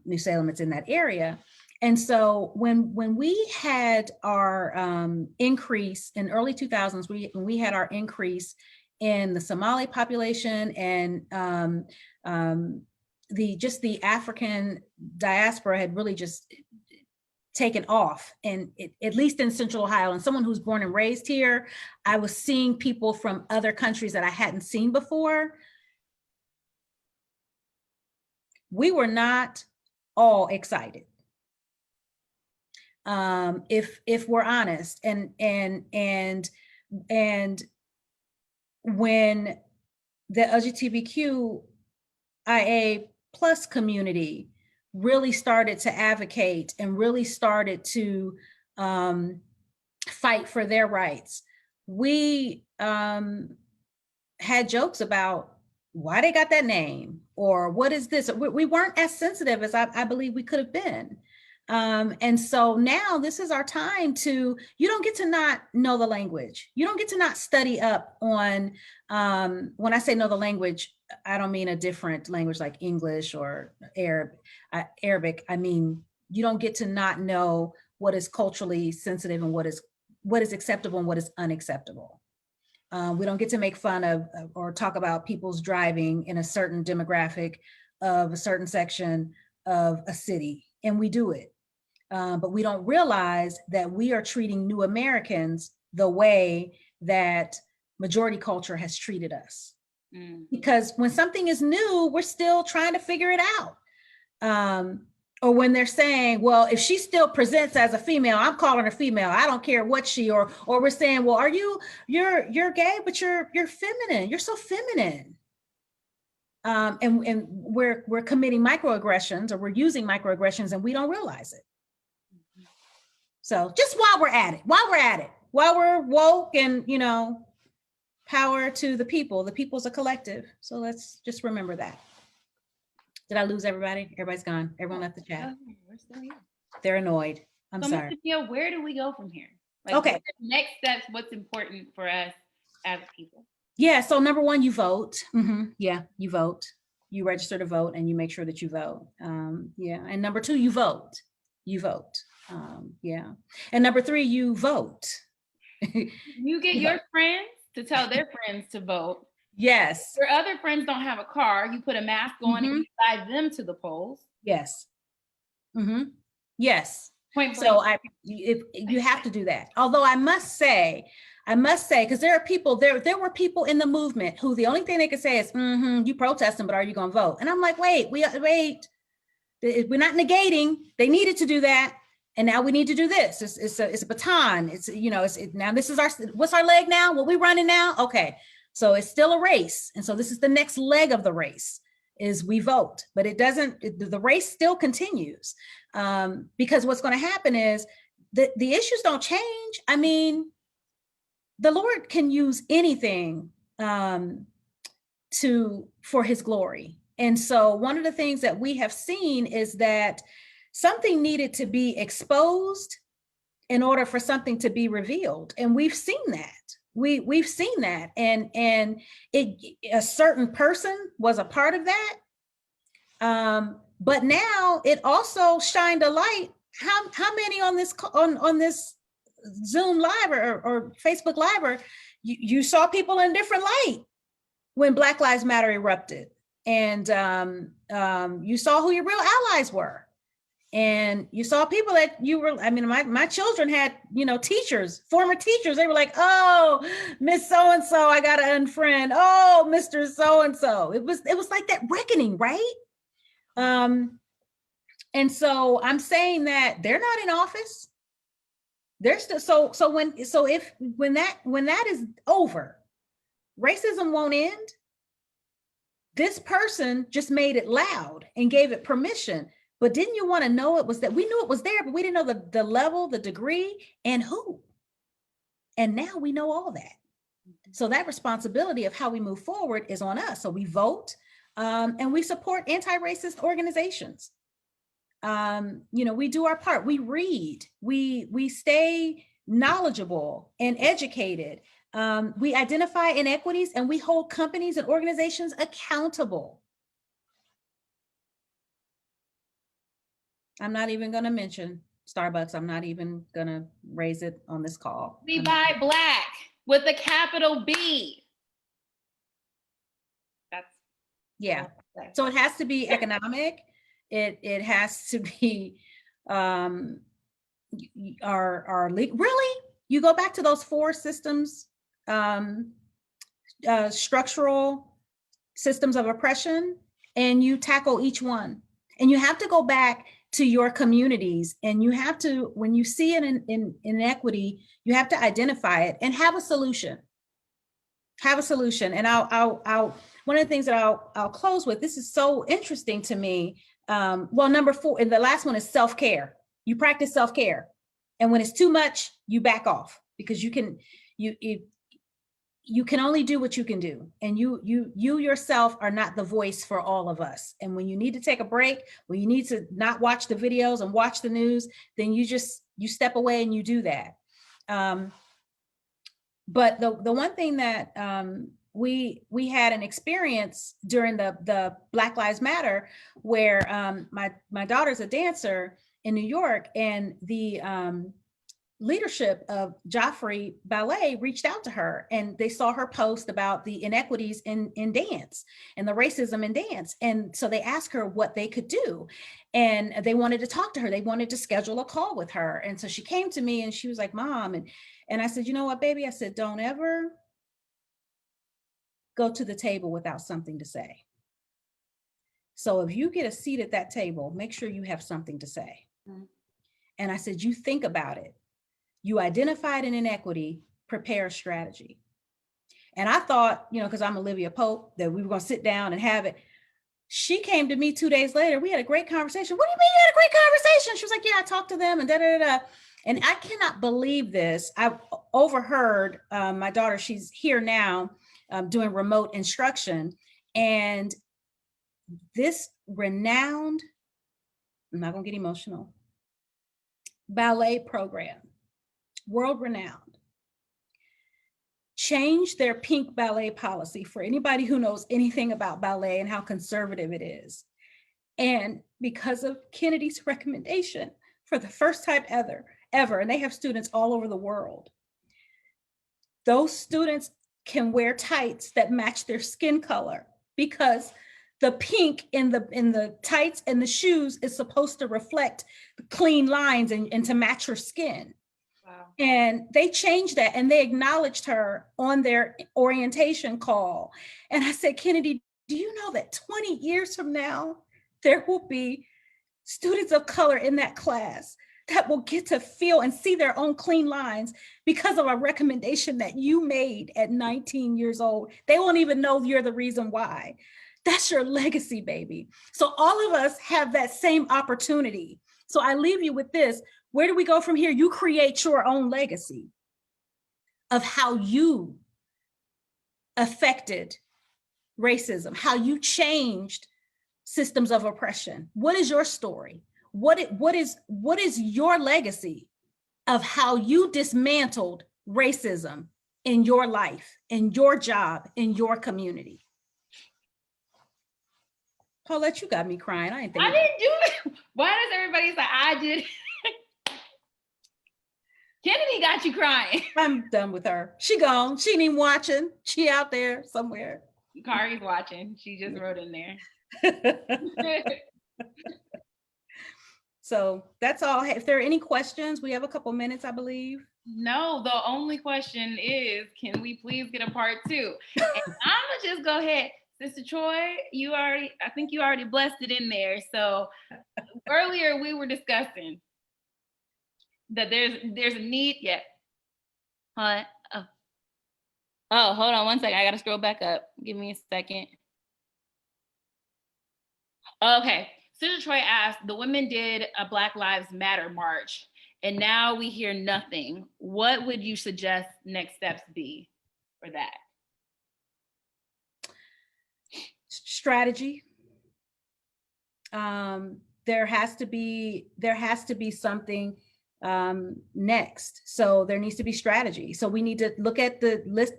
C: New Salem. It's in that area. And so when we had our increase in early 2000s, when we had our increase in the Somali population and the African diaspora had really just taken off, and at least in Central Ohio, and someone who's born and raised here, I was seeing people from other countries that I hadn't seen before. We were not all excited, if we're honest, and when the LGBTQIA plus community really started to advocate and really started to fight for their rights. We had jokes about why they got that name or what is this? We weren't as sensitive as I believe we could have been. And so now this is our time to, you don't get to not know the language. You don't get to not study up on, when I say know the language, I don't mean a different language like English or Arabic. I mean, you don't get to not know what is culturally sensitive and what is acceptable and what is unacceptable. We don't get to make fun of or talk about people's driving in a certain demographic of a certain section of a city, and we do it. But we don't realize that we are treating new Americans the way that majority culture has treated us. Because when something is new, we're still trying to figure it out. Or when they're saying, well, if she still presents as a female, I'm calling her female. I don't care what she, or we're saying, well, you're gay, but you're feminine. You're so feminine. And we're committing microaggressions, or we're using microaggressions, and we don't realize it. So just while we're at it, while we're woke and, power to the people. The people's a collective. So let's just remember that. Did I lose everybody? Everybody's gone. Everyone left the chat.
A: We're still here.
C: They're annoyed. I'm sorry.
A: Where do we go from here?
C: Okay.
A: Next steps, what's important for us as people?
C: Yeah. So number one, you vote. Yeah, you vote. You register to vote and you make sure that you vote. Yeah. And number two, you vote. You vote. Yeah. And number three, you vote.
A: You get your friends to tell their friends to vote.
C: Yes.
A: Your other friends don't have a car. You put a mask on and you drive them to the polls.
C: Yes. Yes. So you have to do that. Although I must say, because there are people, there were people in the movement who the only thing they could say is, you protesting, but are you going to vote? And I'm like, wait, we're not negating. They needed to do that. And now we need to do this. It's a baton. Now this is what's our leg now? What we running now? Okay. So it's still a race. And so this is the next leg of the race is we vote, but the race still continues. Because what's going to happen is the issues don't change. I mean, the Lord can use anything for his glory. And so one of the things that we have seen is that something needed to be exposed in order for something to be revealed. And we've seen that. We've seen that. And a certain person was a part of that. But now it also shined a light. How many on this Zoom Live or Facebook Live, you saw people in different light when Black Lives Matter erupted. And you saw who your real allies were. And you saw people that my children had, teachers, former teachers. They were like, oh, Miss So-and-so, I got to unfriend. Oh, Mr. So-and-so. It was like that reckoning, right? And so I'm saying that they're not in office. They're still, when that is over, racism won't end. This person just made it loud and gave it permission. But didn't you want to know it was that we knew it was there, but we didn't know the level, the degree, and who. And now we know all that. So that responsibility of how we move forward is on us. So we vote and we support anti-racist organizations. We do our part. We read, we stay knowledgeable and educated. We identify inequities and we hold companies and organizations accountable. I'm not even going to mention Starbucks. I'm not even going to raise it on this call.
A: We buy Black with a capital B.
C: So it has to be economic. It has to be our really. You go back to those 4 systems, structural systems of oppression, and you tackle each one. And you have to go back to your communities, and you have to, when you see an inequity, you have to identify it and have a solution. Have a solution. And I'll one of the things that I'll close with, this is so interesting to me. Well, number 4, and the last one is self-care. You practice self-care. And when it's too much, you back off, because you can only do what you can do. And you yourself are not the voice for all of us. And when you need to take a break, when you need to not watch the videos and watch the news, then you step away and you do that. But the one thing that we had an experience during the Black Lives Matter, where my daughter's a dancer in New York, and the leadership of Joffrey Ballet reached out to her, and they saw her post about the inequities in dance and the racism in dance. And so they asked her what they could do, and they wanted to talk to her. They wanted to schedule a call with her. And so she came to me and she was like, Mom, and I said, you know what, baby? I said, don't ever go to the table without something to say. So if you get a seat at that table, make sure you have something to say. Mm-hmm. And I said, you think about it. You identified an inequity, prepare a strategy. And I thought, because I'm Olivia Pope, that we were going to sit down and have it. She came to me 2 days later. We had a great conversation. What do you mean you had a great conversation? She was like, yeah, I talked to them and da-da-da-da. And I cannot believe this. I overheard my daughter, she's here now doing remote instruction. And this renowned, I'm not going to get emotional, ballet program, world renowned, changed their pink ballet policy, for anybody who knows anything about ballet and how conservative it is. And because of Kennedy's recommendation, for the first time ever, and they have students all over the world, those students can wear tights that match their skin color, because the pink in the tights and the shoes is supposed to reflect the clean lines and to match her skin. Wow. And they changed that, and they acknowledged her on their orientation call. And I said, Kennedy, do you know that 20 years from now, there will be students of color in that class that will get to feel and see their own clean lines because of a recommendation that you made at 19 years old. They won't even know you're the reason why. That's your legacy, baby. So all of us have that same opportunity. So I leave you with this. Where do we go from here? You create your own legacy of how you affected racism, how you changed systems of oppression. What is your story? What is your legacy of how you dismantled racism in your life, in your job, in your community? Paulette, you got me crying. I didn't do
A: it. Why does everybody say I did? Kennedy got you crying.
C: I'm done with her. She gone. She ain't even watching. She out there somewhere.
A: Kari's watching. She just wrote in there.
C: So that's all. If there are any questions, we have a couple minutes, I believe.
A: No, the only question is, can we please get a part 2? And I'm gonna just go ahead. Sister Troy, I think you already blessed it in there. So earlier we were discussing that there's a need. Yeah. Oh, hold on one second. I gotta scroll back up. Give me a second. Okay. Sister Troy asked, the women did a Black Lives Matter march, and now we hear nothing. What would you suggest next steps be for that?
C: Strategy. There has to be something next. So there needs to be strategy. So we need to look at the list.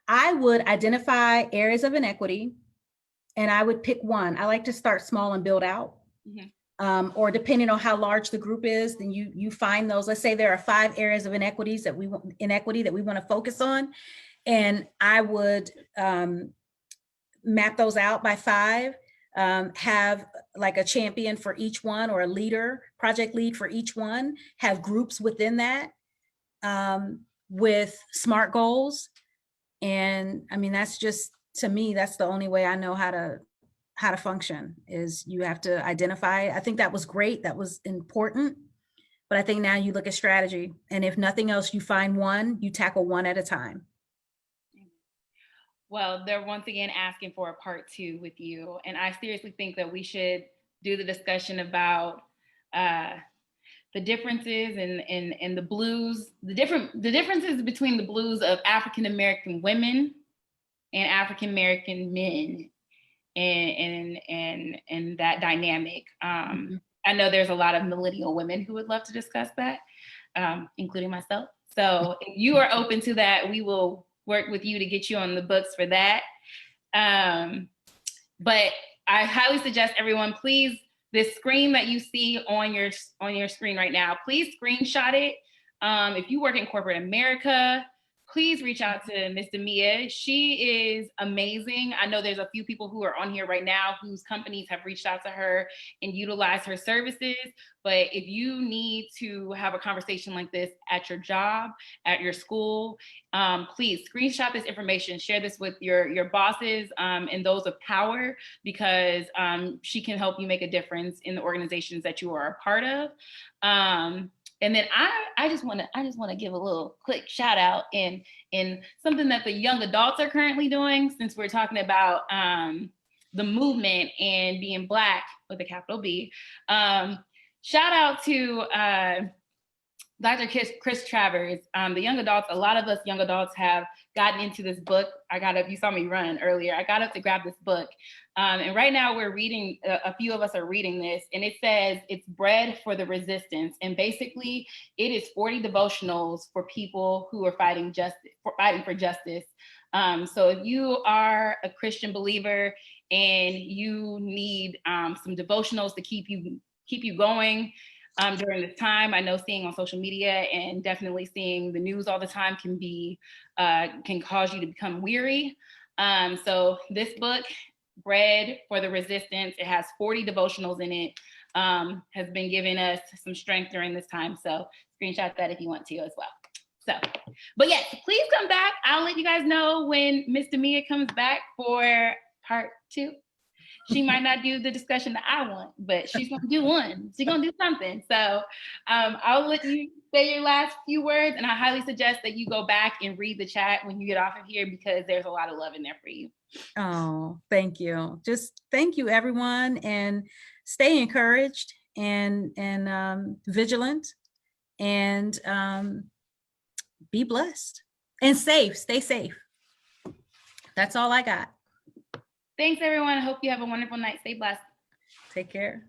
C: I would identify areas of inequity, and I would pick one. I like to start small and build out. Mm-hmm. Or depending on how large the group is, then you find those. Let's say there are 5 areas of inequity that we want to focus on, and I would map those out by 5. Have like a champion for each one, or a leader, project lead for each one. Have groups within that with SMART goals, and I mean that's just, to me, that's the only way I know how to function, is you have to identify. I think that was great. That was important. But I think now you look at strategy, and if nothing else, you find one, you tackle one at a time.
A: Well, they're once again asking for a part 2 with you. And I seriously think that we should do the discussion about the differences and the blues, the differences between the blues of African American women and African American men, and that dynamic. I know there's a lot of millennial women who would love to discuss that, including myself. So if you are open to that, we will work with you to get you on the books for that. But I highly suggest everyone, please, this screen that you see on your screen right now, please screenshot it. If you work in corporate America, please reach out to Ms. Demia. She is amazing. I know there's a few people who are on here right now whose companies have reached out to her and utilized her services. But if you need to have a conversation like this at your job, at your school, please screenshot this information, share this with your bosses and those of power, because she can help you make a difference in the organizations that you are a part of. And then I just want to give a little quick shout out in something that the young adults are currently doing, since we're talking about the movement and being Black with a capital B. Shout out to Dr. Chris Travers. The young adults, a lot of us young adults have gotten into this book. You saw me run earlier. I got up to grab this book. And right now we're reading, a few of us are reading this, and it says it's Bread for the Resistance. And basically it is 40 devotionals for people who are fighting for justice. So if you are a Christian believer and you need some devotionals to keep you going during this time, I know seeing on social media and definitely seeing the news all the time can cause you to become weary. So this book, Bread for the Resistance, it has 40 devotionals in it, has been giving us some strength during this time. So screenshot that if you want to as well. So, but yes, please come back. I'll let you guys know when Miss Demia comes back for part 2. She might not do the discussion that I want, but she's gonna do one. She's gonna do something. So I'll let you say your last few words, and I highly suggest that you go back and read the chat when you get off of here, because there's a lot of love in there for you.
C: Oh, thank you. Just thank you, everyone, and stay encouraged and vigilant, and be blessed and safe. Stay safe. That's all I got.
A: Thanks, everyone. I hope you have a wonderful night. Stay blessed.
C: Take care.